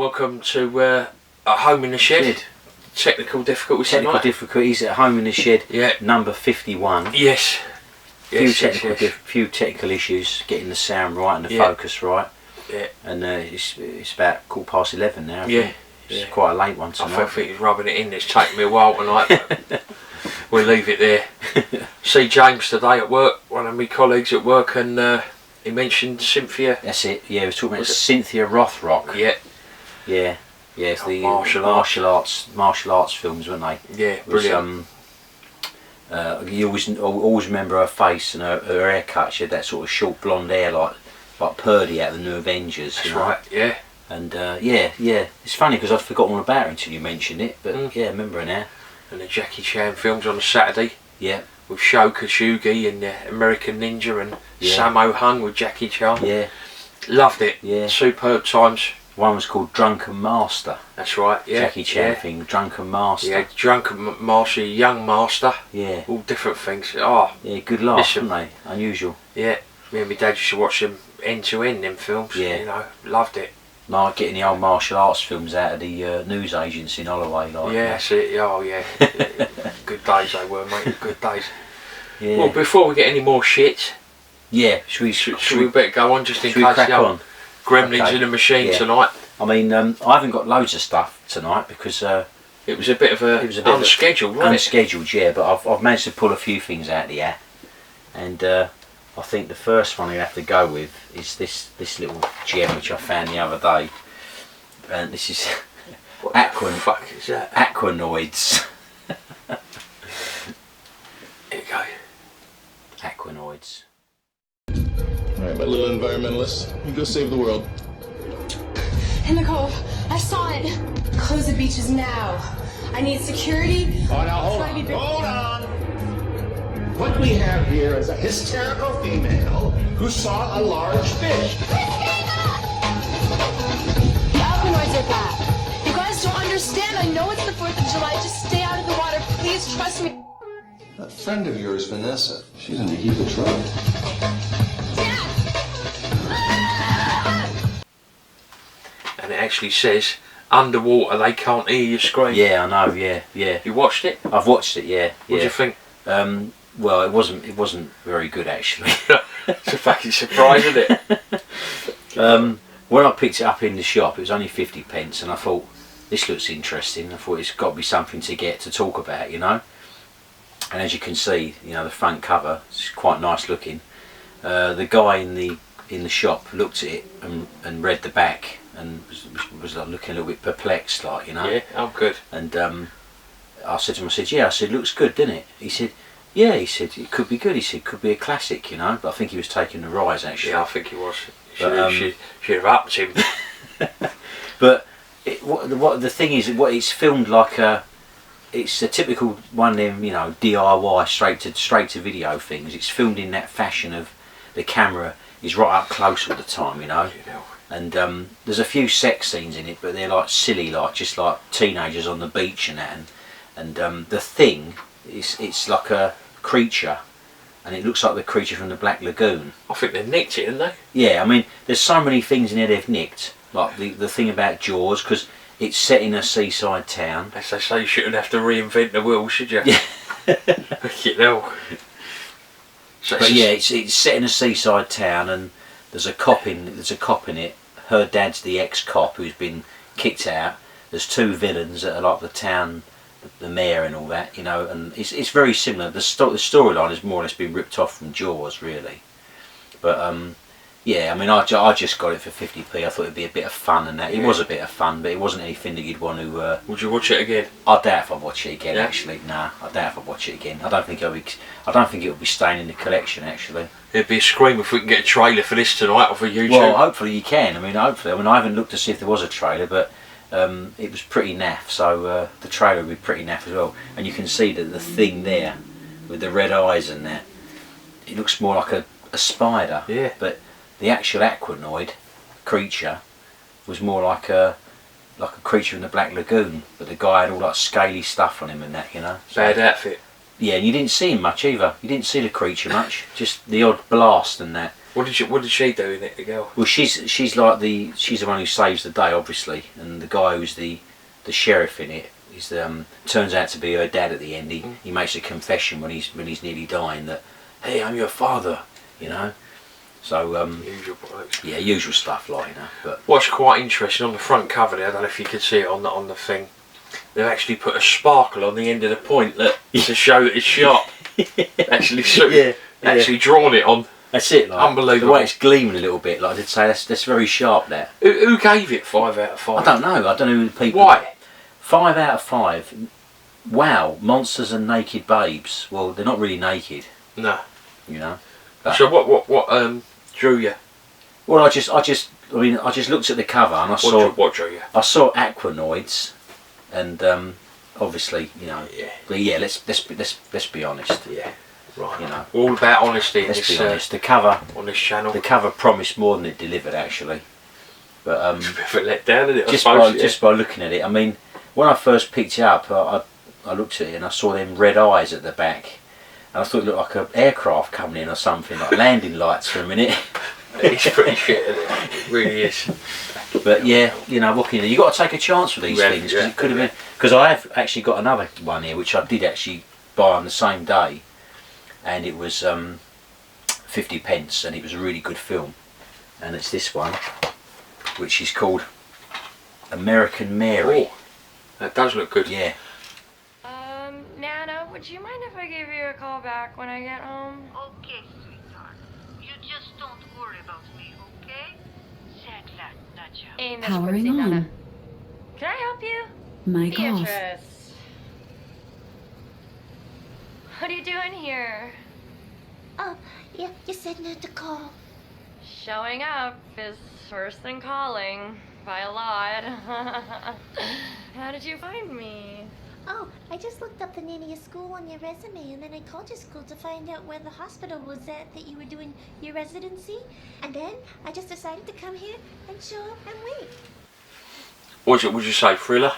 welcome to At Home in the Shed. Technical difficulties. Technical difficulties at Home in the Shed. Yeah. Number 51. Yes. Few technical issues, getting the sound right and the focus right. Yeah. And it's about 11:15 now. It's quite a late one tonight. I think he's rubbing it in. It's taken me a while tonight. But we'll leave it there. See James today at work, one of my colleagues at work, and he mentioned Cynthia. That's it. Yeah, he was talking about Cynthia Rothrock. Yeah. Yeah. Yeah, it's the martial arts films, weren't they? Yeah, brilliant. You always remember her face and her haircut. She had that sort of short blonde hair, like Purdy out of the New Avengers. That's right. Yeah. And yeah, it's funny because I'd forgotten all about her until you mentioned it. But yeah, I remember her now. And the Jackie Chan films on a Saturday. Yeah. With Sho Kosugi and the American Ninja and Sammo Hung with Jackie Chan. Yeah. Loved it. Yeah. Superb times. One was called Drunken Master. That's right, yeah. Jackie Chan thing, Drunken Master. Yeah, Drunken Master, Young Master. Yeah. All different things. Oh. Yeah, good laugh, weren't they? Unusual. Yeah. Me and my dad used to watch them end to end, them films. Yeah. You know, loved it. Like getting the old martial arts films out of the news agents in Holloway. That's it. Oh, yeah. Good days they were, mate. Good days. Yeah. Well, before we get any more shit. Yeah. Should we better go on just in case the gremlins in the machine tonight? I mean, I haven't got loads of stuff tonight because it was a bit of unscheduled, wasn't it? Unscheduled, yeah. But I've managed to pull a few things out of the air, and I think the first one you have to go with is this little gem which I found the other day, and this is fuck is that? Aquanoids. Here you go. Aquanoids. Alright, my little environmentalist, you go save the world. In the cove, I saw it. Close the beaches now. I need security. Oh, now hold on. What we have here is a hysterical female who saw a large fish. The Aquanoids are back. You guys don't understand. I know it's the 4th of July. Just stay out of the water. Please trust me. That friend of yours, Vanessa, she's in a heap of trouble. And it actually says, underwater they can't hear you scream. Yeah, I know. Yeah. You watched it? I've watched it. Yeah. What do you think? Well, it wasn't very good actually. It's a fucking surprise, isn't it? When I picked it up in the shop, it was only 50p, and I thought this looks interesting. I thought it's got to be something to talk about, you know. And as you can see, you know, the front cover is quite nice looking. The guy in the shop looked at it and read the back and was like looking a little bit perplexed, like, you know. Yeah, I'm good. And I said to him, I said, looks good, didn't it? He said, yeah. He said it could be good. He said it could be a classic, you know. But I think he was taking the rise actually. Yeah, I think he was. Should have upped him. But what the thing is, what it's filmed like it's a typical one of them, you know, DIY straight to video things. It's filmed in that fashion of the camera is right up close all the time, you know. And there's a few sex scenes in it, but they're like silly, like just like teenagers on the beach and that. And the thing it's like a creature, and it looks like the creature from the Black Lagoon. I think they nicked it, didn't they? Yeah, I mean, there's so many things in there they've nicked, like the thing about Jaws, because it's set in a seaside town. As they say, you shouldn't have to reinvent the wheel, should you? Yeah. You know. So but yeah, it's set in a seaside town, and there's a cop in it. Her dad's the ex-cop who's been kicked out. There's two villains that are like the town, the mayor and all that, you know. And it's very similar. The storyline has more or less been ripped off from Jaws, really. But yeah, I mean, I just got it for 50p. I thought it'd be a bit of fun, and that it was a bit of fun, but it wasn't anything that you'd want to. Would you watch it again? I doubt if I watch it again. Yeah? Actually, nah, I doubt if I watch it again. I don't think it would be staying in the collection. Actually, it'd be a scream if we can get a trailer for this tonight off of YouTube. Well, hopefully you can. I mean, I haven't looked to see if there was a trailer, but it was pretty naff. So the trailer would be pretty naff as well. And you can see that the thing there with the red eyes and that, it looks more like a spider. Yeah. But the actual aquanoid creature was more like a creature in the Black Lagoon, but the guy had all like scaly stuff on him and that, you know. Bad outfit. Yeah, and you didn't see him much either. You didn't see the creature much, just the odd blast and that. What did she do in it, the girl? Well, she's like she's the one who saves the day, obviously, and the guy who's the sheriff in it is turns out to be her dad at the end. He makes a confession when he's nearly dying that, hey, I'm your father, you know. So Usual bloke. yeah, usual stuff, like, you know. But what's quite interesting on the front cover there, I don't know if you could see it on the thing. They've actually put a sparkle on the end of the point to show that it's sharp. Actually drawn it on. That's it, like, unbelievable. The way it's gleaming a little bit, like I did say, that's very sharp there. Who gave it 5 out of 5? I don't know who the people... Why? 5 out of 5. Wow, monsters and naked babes. Well, they're not really naked. No. You know. So what drew you? Well, I just looked at the cover and I saw... What drew you? I saw Aquanoids, and obviously, you know... Yeah. But yeah, let's be honest. Yeah. Right. You know. All about honesty. Let's be honest. The cover... on this channel. The cover promised more than it delivered, actually. But it's a bit of a letdown, isn't it? just by looking at it, I mean, when I first picked it up, I looked at it and I saw them red eyes at the back, and I thought it looked like an aircraft coming in or something, like landing lights for a minute. It's pretty shit, isn't it? It really is. But yeah, you know, what can you do? You got to take a chance with these things, because it could have been. Because I have actually got another one here, which I did actually buy on the same day, and it was 50 pence, and it was a really good film, and it's this one, which is called American Mary. Oh, that does look good. Yeah. Nana, would you mind if I give you a call back when I get home? Okay, sweetheart. You just don't worry about me, okay? Powering on. Can I help you? Mic off. Beatrice. What are you doing here? Oh, yeah, you said not to call. Showing up is worse than calling, by a lot. How did you find me? Oh, I just looked up the name of your school on your resume, and then I called your school to find out where the hospital was at that you were doing your residency. And then I just decided to come here and show up and wait. What's it? Would you say thriller?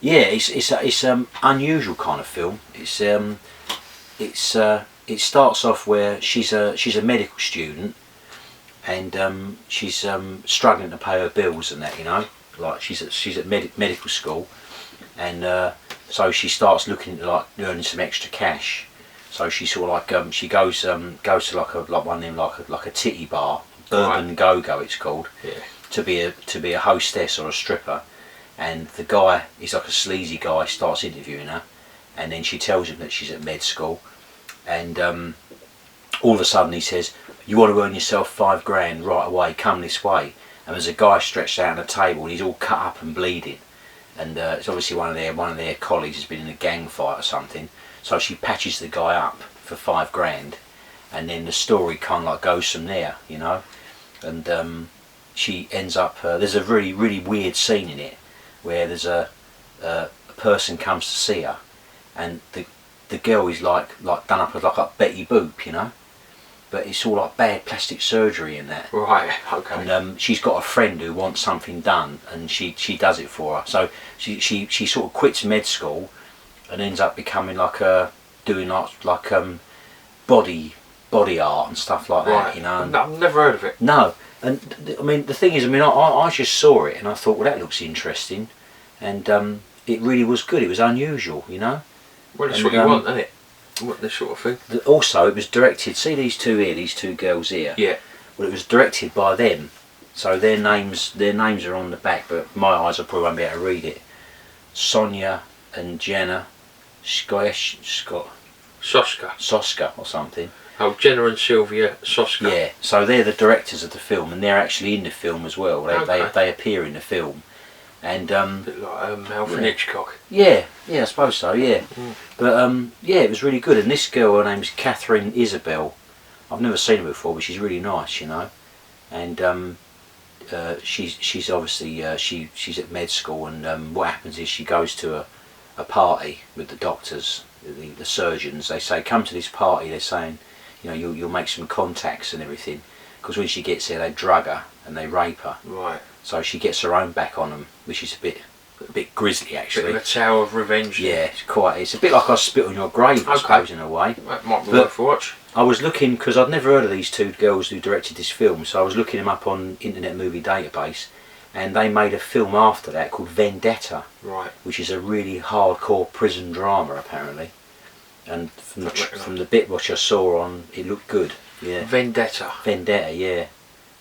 Yeah, it's unusual kind of film. It starts off where she's a medical student, and she's struggling to pay her bills and that, you know, like she's at medical school, and so she starts looking into like earning some extra cash. So she sort of like she goes to like one of them, like a titty bar, Bourbon Right. Go-Go it's called, Yeah. to be a hostess or a stripper, and the guy, he's like a sleazy guy, starts interviewing her, and then she tells him that she's at med school, and all of a sudden he says, you want to earn yourself $5 right away, come this way. And there's a guy stretched out on a table and he's all cut up and bleeding, and it's obviously one of their colleagues has been in a gang fight or something. So she patches the guy up for $5, and then the story kind of like goes from there, you know. And she ends up there's a really, really weird scene in it where there's a person comes to see her, and the girl is like done up as like a Betty Boop, you know, but it's all like bad plastic surgery and that. Right. Okay. And she's got a friend who wants something done, and she does it for her. So she sort of quits med school and ends up becoming like doing like body art and stuff like that, Right. you know. I've never heard of it. No, and I mean the thing is, I just saw it and I thought, well, that looks interesting, and it really was good. It was unusual, you know. Well, that's And, what you want, isn't it? What this sort of thing. Also, it was directed. See these two girls here. Yeah. Well, it was directed by them, so their names are on the back, but my eyes, I probably won't be able to read it. Sonia and Jenna Soska. Soska or something. Oh, Jenna and Sylvia Soska. Yeah, so they're the directors of the film, and they're actually in the film as well. They appear in the film, and A bit like Alfred Hitchcock. yeah, I suppose so. Yeah, but yeah, it was really good. And this girl, her name's Catherine Isabel. I've never seen her before, but she's really nice, you know. And she's obviously she's at med school, and what happens is she goes to a party with the doctors, the surgeons. They say, come to this party. They're saying, you know, you'll make some contacts and everything, because when she gets there, they drug her and they rape her. Right. So she gets her own back on them, which is a bit grisly, actually. Bit of a tale of revenge. Yeah, it's a bit like I Spit on Your Grave, I suppose, in a way. That might be But worth a watch. I was looking, because I'd never heard of these two girls who directed this film, so I was looking them up on Internet Movie Database, and they made a film after that called Vendetta, Right. which is a really hardcore prison drama apparently. And from the bit which I saw on, it looked good. Yeah. Vendetta. Vendetta, yeah.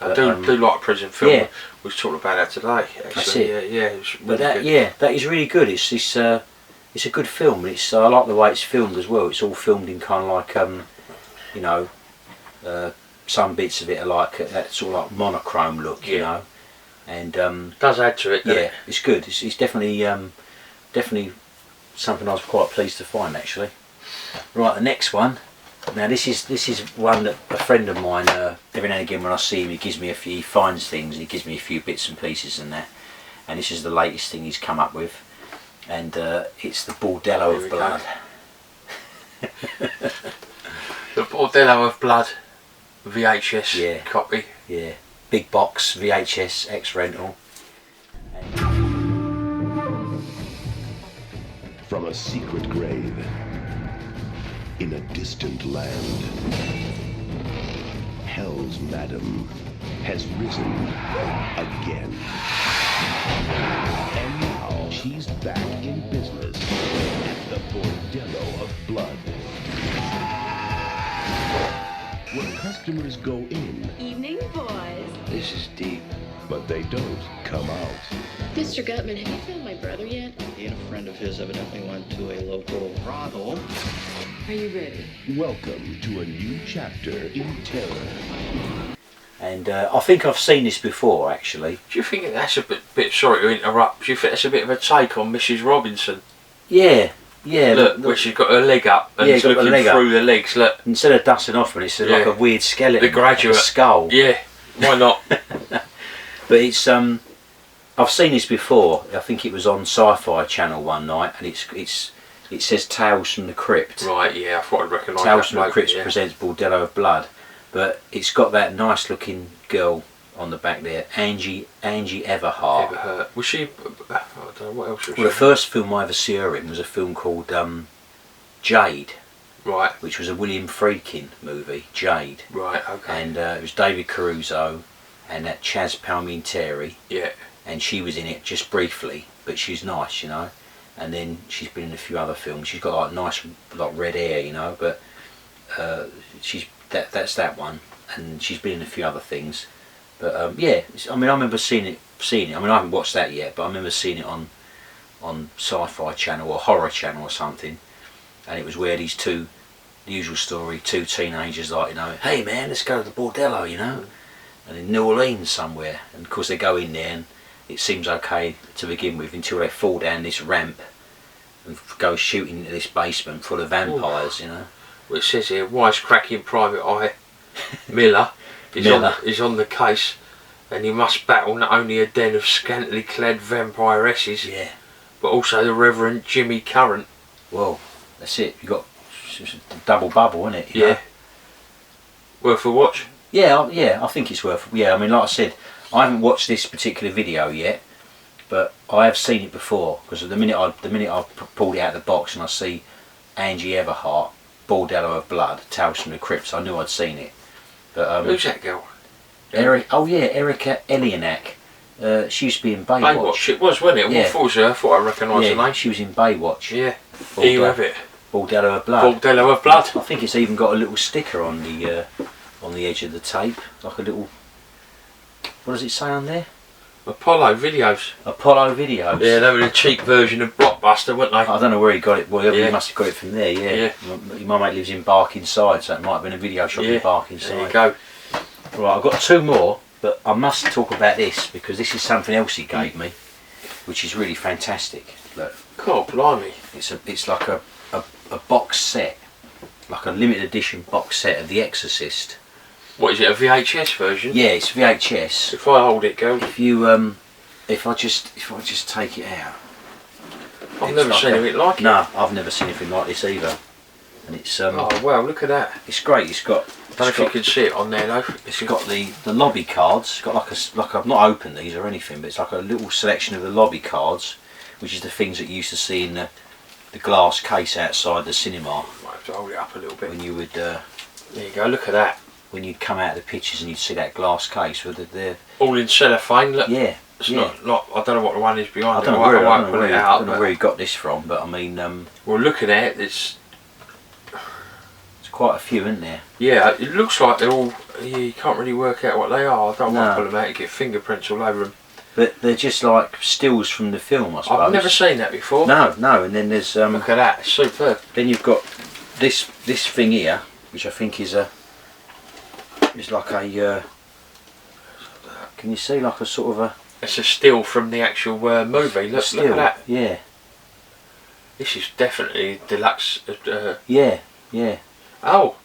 I do like a prison film. Yeah. We was talking about that today. Actually. That's it. Yeah, it's really But that, good. yeah, that is really good. It's a good film. It's I like the way it's filmed as well. It's all filmed in kind of like you know, some bits of it are like that sort of like monochrome look, you know, and does add to it. Doesn't it? it's good. It's definitely definitely something I was quite pleased to find actually. Right, the next one. Now this is one that a friend of mine every now and again when I see him he finds things and he gives me a few bits and pieces and that, and this is the latest thing he's come up with, and it's the Bordello of Blood. The Bordello of Blood VHS copy. Yeah, big box VHS X rental. From a secret grave in a distant land, Hell's Madam has risen again. And now she's back in business at the Bordello of Blood, where customers go in. Evening, boys. This is deep. But they don't come out. Mr. Gutman, have you found my brother yet? He and a friend of his evidently went to a local brothel. Are you ready? Welcome to a new chapter in terror. And I think I've seen this before actually. Do you think that's a bit sorry to interrupt, do you think that's a bit of a take on Mrs. Robinson? Yeah. Yeah, look, where she's got her leg up and yeah, he's looking through the legs. Look, instead of dusting off, it's like a weird skeleton, the Graduate, like a skull. Yeah, why not? But it's I've seen this before. I think it was on Sci-Fi Channel one night, and it says Tales from the Crypt. Right, yeah, I thought I'd recognise that. Tales from the Crypt presents Bordello of Blood, but it's got that nice looking girl on the back there, Angie Everhart. Everhart. Was she? I don't know what else was she. Well, the first film I ever saw her in was a film called Jade. Right. Which was a William Friedkin movie, Jade. Right. Okay. And it was David Caruso and that Chaz Palminteri. Yeah. And she was in it just briefly, but she's nice, you know. And then she's been in a few other films. She's got like nice, like red hair, you know. But that's that one, and she's been in a few other things. But yeah, I mean, I remember seeing it. I mean, I haven't watched that yet, but I remember seeing it on Sci-Fi Channel or Horror Channel or something. And it was where these the usual story, two teenagers like, you know, hey man, let's go to the Bordello, you know, and in New Orleans somewhere. And of course they go in there and it seems okay to begin with until they fall down this ramp and go shooting into this basement full of vampires, you know. Well, it says here, wisecracking Private Eye Miller is on the case, and he must battle not only a den of scantily clad vampiresses, but also the Reverend Jimmy Currant. Well, that's it. You got a double bubble, isn't it? You know? Worth a watch. Yeah, yeah. I think it's worth. Yeah, I mean, like I said, I haven't watched this particular video yet, but I have seen it before because the minute I pulled it out of the box and I see Angie Everhart, Bordello of Blood, Tales from the Crypt, I knew I'd seen it. But who's that girl? Erica Elienak. She used to be in Baywatch. Baywatch, it was, wasn't it? Yeah. What for was her? I thought I recognised her name. She was in Baywatch. Yeah. Here you have it. Bordello of Blood. Bordello of Blood. I think it's even got a little sticker on the edge of the tape, like a little. What does it say on there? Apollo Videos. Apollo Videos. Yeah, they were the cheap version of Blockbuster, weren't they? I don't know where he got it. Well, he must have got it from there. Yeah. My mate lives in Barkingside, so it might have been a video shop in Barkingside. There you go. Right, I've got two more, but I must talk about this because this is something else he gave me, which is really fantastic. Look. God, blimey. It's like a box set, like a limited edition box set of The Exorcist. What is it, a VHS version? Yeah, it's VHS. If I hold it, go. If you if I just take it out. I've never seen anything like it. No, I've never seen anything like this either. And it's oh wow, look at that. It's great. It's got. I don't know if you can see it on there though. It's got the lobby cards. It's got like I've not opened these or anything, but it's like a little selection of the lobby cards, which is the things that you used to see in the glass case outside the cinema. Might have to hold it up a little bit. When you would There you go. Look at that. When you'd come out of the pictures and you'd see that glass case with the all in cellophane. Look. Yeah. It's not. I don't know what the one is behind. I don't know where he got this from, but I mean. Well, looking at it, it's quite a few, isn't there? Yeah, it looks like they're all. Yeah, you can't really work out what they are. I don't want to pull them out. You get fingerprints all over them. But they're just like stills from the film, I suppose. I've never seen that before. No. And then there's look at that, it's superb. Then you've got this thing here, which I think is like a. Can you see like a sort of a? It's a still from the actual movie. Look at that. Yeah. This is definitely deluxe. Yeah. Oh.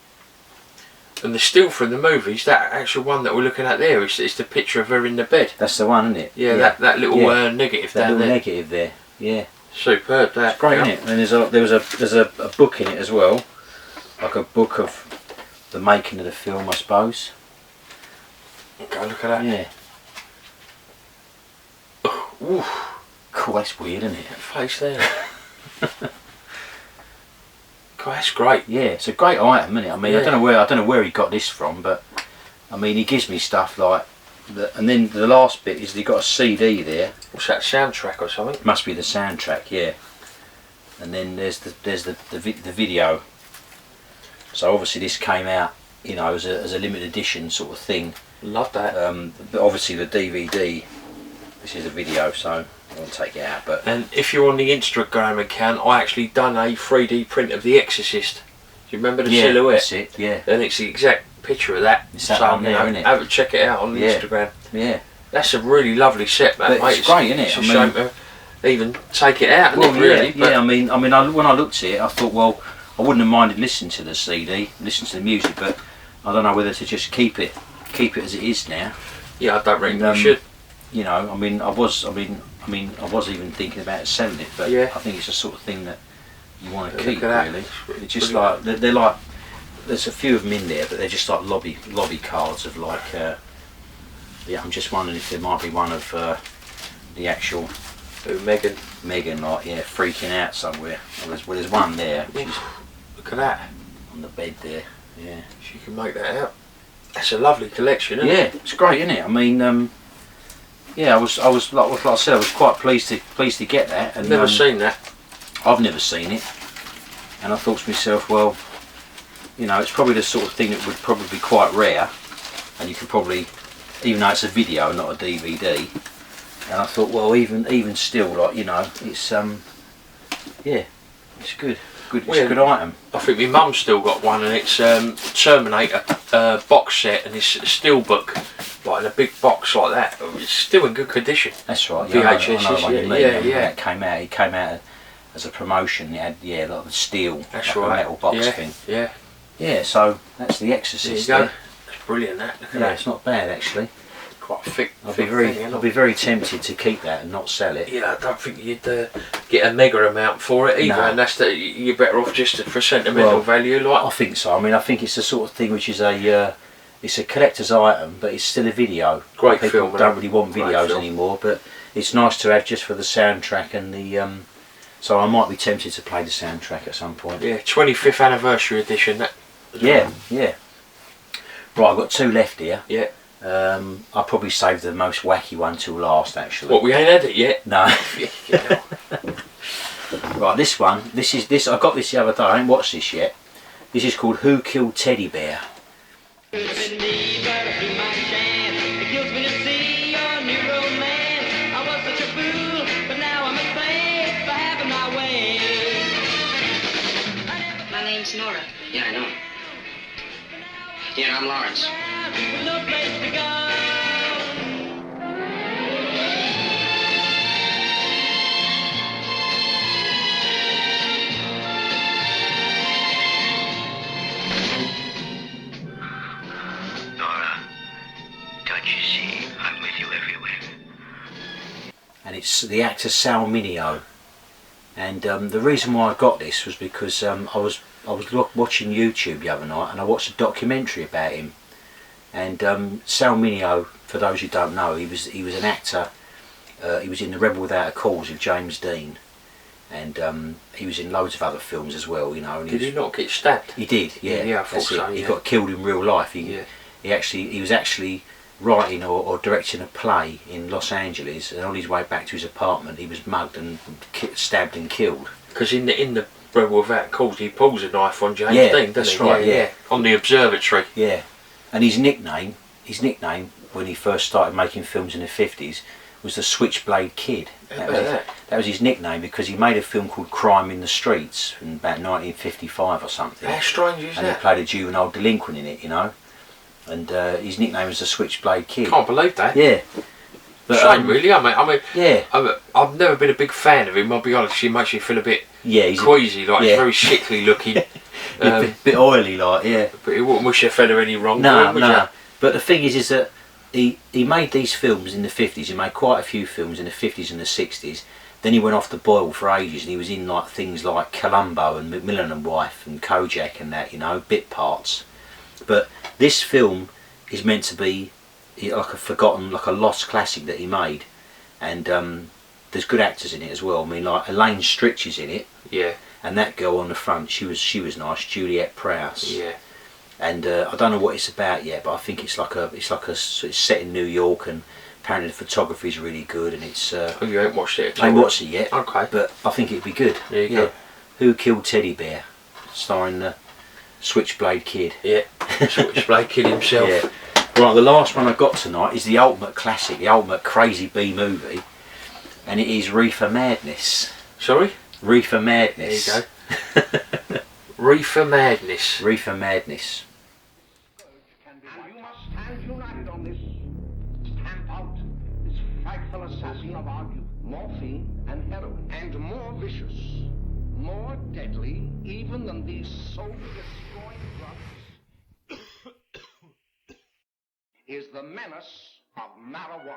And the still from the movie is that actual one that we're looking at there. It's the picture of her in the bed. That's the one, isn't it? Yeah. That little negative that down little there. Negative there. Yeah. Superb. That. It's great, isn't it? And there's a book in it as well, like a book of the making of the film, I suppose. Okay, look at that. Yeah. Ooh. Cool. That's weird, isn't it? That face there. God, that's great. Yeah, it's a great item, isn't it? I mean, I don't know where he got this from, but I mean, he gives me stuff like and then the last bit is he got a CD there. What's that, soundtrack or something? Must be the soundtrack, yeah. And then there's the video. So obviously this came out, you know, as a limited edition sort of thing. Love that. But obviously the DVD. This is a video, so I won't take it out. But and if you're on the Instagram account, I actually done a 3D print of The Exorcist. Do you remember the silhouette? That's it. Yeah. And it's the exact picture of that. It's that one there, isn't it? Have a check it out on Instagram. Yeah. That's a really lovely set, mate. It's great, isn't it? It's a shame to even take it out, isn't it, really? Yeah. I mean, when I looked at it, I thought, well, I wouldn't have minded listening to the CD, listen to the music, but I don't know whether to just keep it as it is now. Yeah, I don't reckon you should. You know, I mean, I was even thinking about selling it, but I think it's the sort of thing that you want to keep, really. It's just like they're like. There's a few of them in there, but they're just like lobby cards of like. I'm just wondering if there might be one of the actual. Megan, like freaking out somewhere. Well, there's one there. Look at that on the bed there. Yeah. She can make that out. That's a lovely collection, isn't it? Yeah, it's great, isn't it? I mean. Yeah, I was like I said, I was quite pleased to get that. And never seen that. I've never seen it, and I thought to myself, well, you know, it's probably the sort of thing that would probably be quite rare, and you could probably, even though it's a video, not a DVD. And I thought, well, even still, like, you know, it's yeah, it's good. It's a good item. I think my mum's still got one, and it's Terminator box set, and it's a steelbook, like in a big box like that. It's still in good condition. That's right. VHS, I know what you mean. Yeah. It came out as a promotion. It had a lot of steel, that's like right. a metal box thing. Yeah. Yeah. So that's the Exorcist. There you go. That's brilliant. That. Look at that. It's not bad actually. Quite thick. I'll be very tempted to keep that and not sell it. Yeah, I don't think you'd get a mega amount for it either, and that's you're better off just for sentimental value. Like I think so. I mean, I think it's the sort of thing which is it's a collector's item, but it's still a video. Great People film. Don't really want videos anymore, but it's nice to have just for the soundtrack and the. So I might be tempted to play the soundtrack at some point. Yeah, 25th anniversary edition. That. Yeah. Right, I've got two left here. Yeah. I'll probably save the most wacky one till last, actually. What, we ain't had it yet? No. Right, this one. This. I got this the other day. I ain't watched this yet. This is called Who Killed Teddy Bear. My name's Nora. Yeah, I know. Yeah, I'm Lawrence. And it's the actor Sal Mineo. And the reason why I got this was because I was watching YouTube the other night, and I watched a documentary about him. And Sal Mineo, for those who don't know, he was an actor. He was in The Rebel Without a Cause with James Dean, and he was in loads of other films as well, you know. And did he not get stabbed? He did, yeah. Yeah, I thought so. He got killed in real life. He was actually writing or directing a play in Los Angeles, and on his way back to his apartment, he was mugged and stabbed and killed. Because in the Rebel Without Cause, he pulls a knife on James Dean, doesn't he? Right, yeah. On the observatory. Yeah, and his nickname when he first started making films in the 50s was the Switchblade Kid. That was his nickname, because he made a film called Crime in the Streets in about 1955 or something. How strange is that? And he played a juvenile delinquent in it, you know. And his nickname was the Switchblade Kid. Can't believe that. Yeah. But, shame, really. I mean, yeah. I've never been a big fan of him. I'll be honest. He makes you feel a bit queasy, like he's very sickly looking, bit oily, like But he wouldn't wish a fella any wrong. No. But the thing is that he made these films in the 50s. He made quite a few films in the 50s and the 60s. Then he went off the boil for ages, and he was in like things like Columbo and Macmillan and Wife and Kojak and that, you know, bit parts. But this film is meant to be like a forgotten, like a lost classic that he made, and there's good actors in it as well. I mean, like Elaine Stritch is in it, and that girl on the front, she was nice, Juliette Prowse, and I don't know what it's about yet, but I think it's set in New York, and apparently the photography is really good, and it's. You ain't watched it at all? I ain't watched it yet. Okay, but I think it'd be good. There you go. Who Killed Teddy Bear, starring the Switchblade Kid. Yeah, Switchblade Kid himself. Yeah. Right, the last one I got tonight is the ultimate classic, the ultimate crazy B movie, and it is Reefer Madness. Sorry? Reefer Madness. There you go. Reefer Madness. Reefer Madness. And you must stand united on this. Stamp out this frightful assassin of our youth. Morphine and heroin. And more vicious, more deadly, even than these soul-destroying drugs, is the menace of marijuana.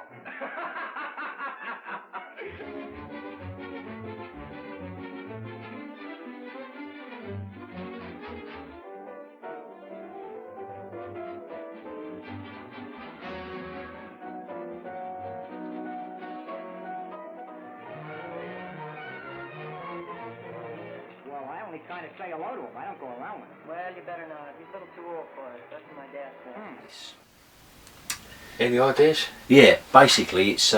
Well, I only kind of say hello to him. I don't go around with him. Well, you better not. He's a little too old for it. That's what my dad said. Any ideas? Yeah, basically it's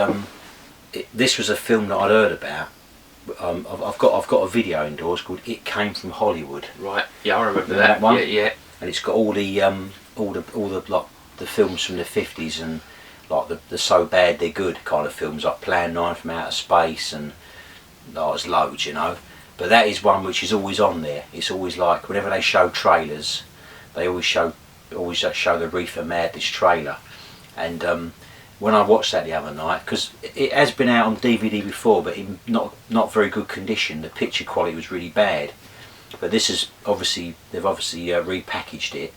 this was a film that I'd heard about. I've got a video indoors called It Came from Hollywood. Right. Yeah, I remember that one. Yeah. And it's got all the like the films from the 50s, and like the So Bad They're Good kind of films, like Plan 9 from Outer Space, and there's loads, you know. But that is one which is always on there. It's always like whenever they show trailers, they always show the Reefer Madness trailer. And when I watched that the other night, because it has been out on DVD before, but in not very good condition. The picture quality was really bad. But this is they've obviously repackaged it,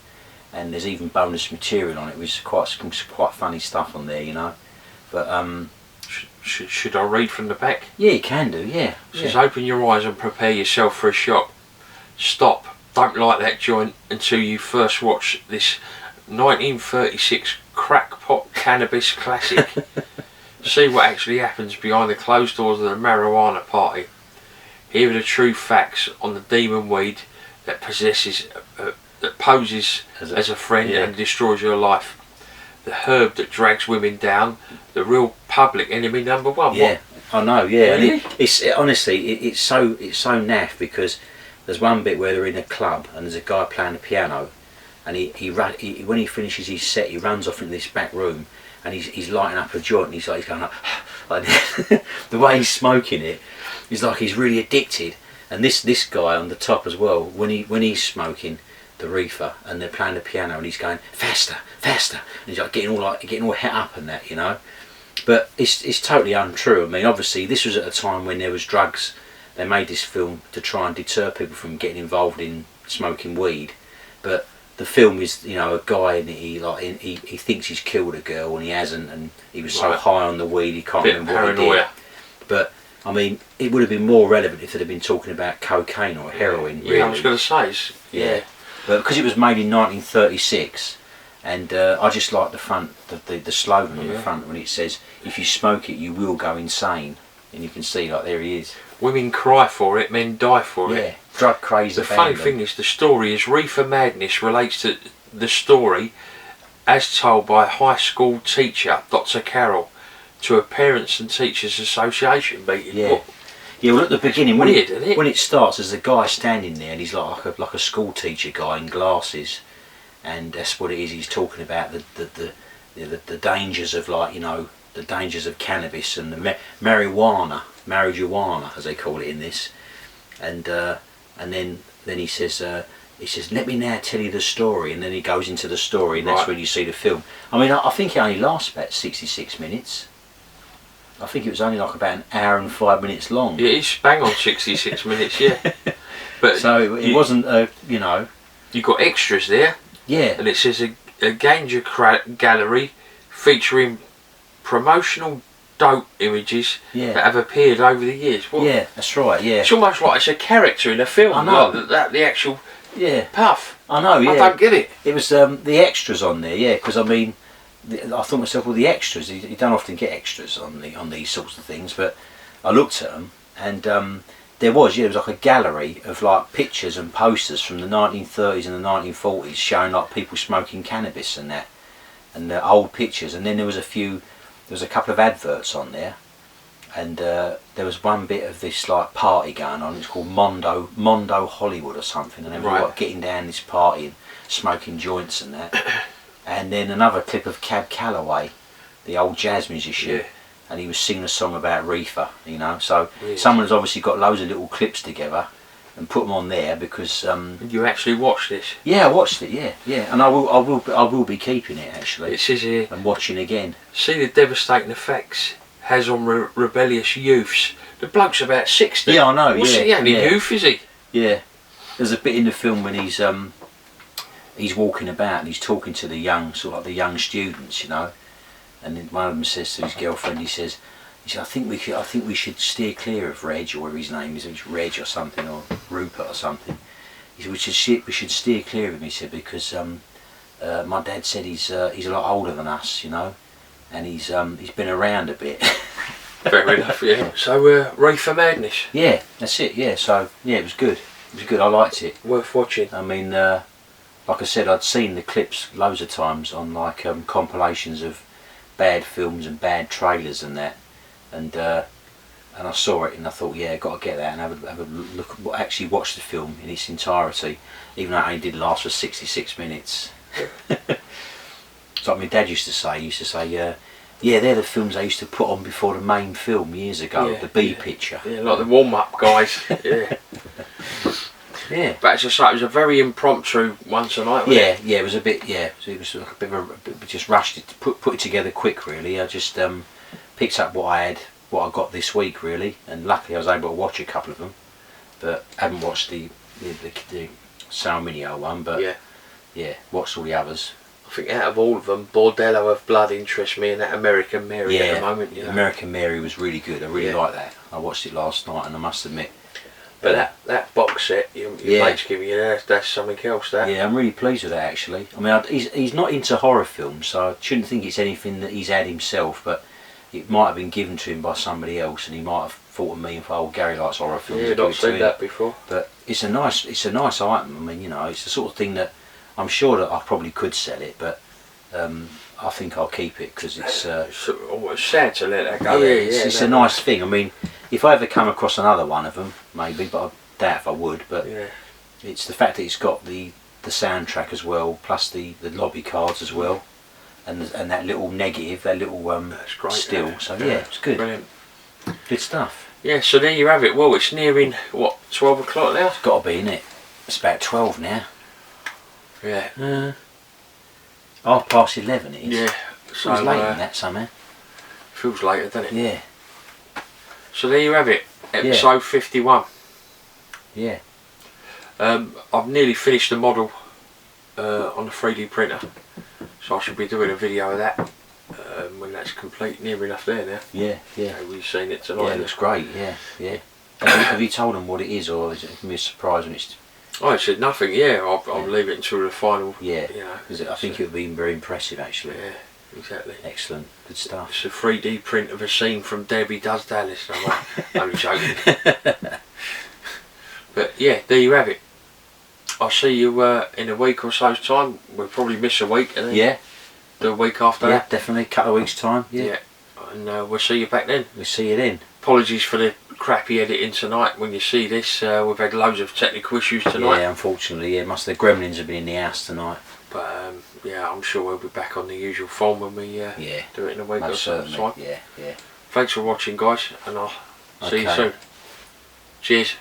and there's even bonus material on it, which is quite funny stuff on there, you know. But should I read from the back? Yeah, you can do. Yeah. It says, open your eyes and prepare yourself for a shock. Stop. Don't light that joint until you first watch this 1936 crackpot cannabis classic. See what actually happens behind the closed doors of the marijuana party. Here are the true facts on the demon weed that poses as a friend and destroys your life. The herb that drags women down. The real public enemy number one. Yeah, I know. Yeah, Really? and honestly, it's so naff, because there's one bit where they're in a club and there's a guy playing the piano, and he when he finishes his set, he runs off into this back room, and he's lighting up a joint, and he's going like the way he's smoking it is like he's really addicted. And this guy on the top as well, when he's smoking the reefer and they're playing the piano and he's going faster, and he's like getting all het up and that, you know. But it's totally untrue. I mean, obviously this was at a time when there was drugs. They made this film to try and deter people from getting involved in smoking weed. But the film is, you know, a guy, and he thinks he's killed a girl and he hasn't, and he was so high on the weed he can't remember what he did. But I mean, it would have been more relevant if they'd have been talking about cocaine or heroin. Yeah, really. I was going to say. Yeah. But because it was made in 1936, and I just like the front, the slogan on the front when it says, "If you smoke it, you will go insane." And you can see, like, there he is. Women cry for it, men die for it. Yeah, drug craze. The funny thing is, the story is Reefer Madness relates to the story as told by a high school teacher, Dr. Carroll, to a Parents and Teachers Association meeting. Yeah. Yeah, well, at the beginning, Weird, isn't it? When it starts, there's a guy standing there, and he's like a school teacher guy in glasses, and that's what it is. He's talking about the dangers of, like, you know, the dangers of cannabis and the marijuana, as they call it in this, and then he says, let me now tell you the story, and then he goes into the story, and that's when you see the film. I mean, I think it only lasts about 66 minutes. I think it was only like about an hour and 5 minutes long. Yeah, it's bang on 66 minutes, yeah. But so it wasn't, you know... You got extras there. Yeah. And it says a ganja gallery featuring promotional dope images that have appeared over the years. What? Yeah, that's right, yeah. It's almost like it's a character in a film. I know. Like the actual puff. I know, yeah. I don't get it. It was the extras on there, yeah, because I mean... I thought to myself, well, the extras, you don't often get extras on these sorts of things, but I looked at them, and there was like a gallery of like pictures and posters from the 1930s and the 1940s showing like people smoking cannabis and that, and old pictures, and then there was a couple of adverts on there, and there was one bit of this like party going on. It's called Mondo Hollywood or something, and they were like getting down this party and smoking joints and that. And then another clip of Cab Calloway, the old jazz musician, and he was singing a song about reefer, you know. So someone's obviously got loads of little clips together and put them on there because. You actually watched this? Yeah, I watched it. Yeah, and I will be keeping it actually. It says here. And watching again. See the devastating effects has on rebellious youths. The bloke's about 60. Yeah, I know. He ain't a youth, is he? Yeah. There's a bit in the film when he's walking about and he's talking to the young, sort of like the young students, you know, and then one of them says to his girlfriend, he says, I think we should steer clear of Reg, or whatever his name is, it's Reg or something, or Rupert or something. He said we should steer clear of him. He said because my dad said he's a lot older than us, you know, and he's been around a bit. Fair enough, yeah. So Reefer Madness. Yeah, that's it. Yeah, so yeah, it was good. It was good. I liked it. Worth watching. I mean. Like I said, I'd seen the clips loads of times on like compilations of bad films and bad trailers and that, and I saw it and I thought, yeah, got to get that and have a look, actually watch the film in its entirety, even though it only did last for 66 minutes. It's like my dad used to say, yeah, they're the films I used to put on before the main film years ago, the B picture. Yeah, like the warm-up guys. Yeah. Yeah, but as I say, it was a very impromptu one tonight. Wasn't it? Yeah, it was a bit. Yeah, it was like a bit of just rushed it, put it together quick. Really, I just picked up what I got this week really, and luckily I was able to watch a couple of them, but I haven't watched the Sal Mineo one. But yeah, watched all the others. I think out of all of them, Bordello of Blood interests me, and that American Mary at the moment. You know? American Mary was really good. I really liked that. I watched it last night, and I must admit. But that box set your mate's giving you that's something else. That. Yeah, I'm really pleased with that actually. I mean, he's not into horror films, so I shouldn't think it's anything that he's had himself. But it might have been given to him by somebody else, and he might have thought of me and thought, "Oh, Gary likes horror films." Yeah, not seen that before. But it's a nice item. I mean, you know, it's the sort of thing that I'm sure that I probably could sell it, but I think I'll keep it because it's almost sad to let that go. Yeah, it's a nice thing. I mean, if I ever come across another one of them, maybe, but I doubt if I would. But it's the fact that it's got the soundtrack as well, plus the lobby cards as well, and that little negative, that little that's great, still. So yeah, it's good. Brilliant. Good stuff. Yeah, so there you have it. Well, it's nearing what, 12 o'clock now? It's got to be, innit? It's about 12 now. Yeah. 11:30 it is. Yeah. So it's late in that somehow. Feels later, doesn't it? Yeah. So there you have it. Episode 51. Yeah. I've nearly finished the model on the 3D printer, so I should be doing a video of that when that's complete. Near enough there now. Yeah. We've seen it tonight. Yeah, it looks great. Yeah. Have you told them what it is, or is it going to be a surprise when it's? I said nothing. Yeah, I'll leave it until the final. Yeah. You know, because I think it would be very impressive actually. Yeah. Exactly. Excellent, good stuff. It's a 3D print of a scene from Debbie Does Dallas. No, I'm only joking. But yeah, there you have it. I'll see you in a week or so's time. We'll probably miss a week and then do a week after that. Yeah, definitely, a couple of weeks' time. Yeah. And we'll see you back then. We'll see you then. Apologies for the crappy editing tonight. When you see this, we've had loads of technical issues tonight. Yeah, unfortunately, yeah. The gremlins have been in the house tonight. But yeah, I'm sure we'll be back on the usual form when we do it in a week or so's time. Yeah, yeah. Thanks for watching, guys, and I'll see you soon. Cheers.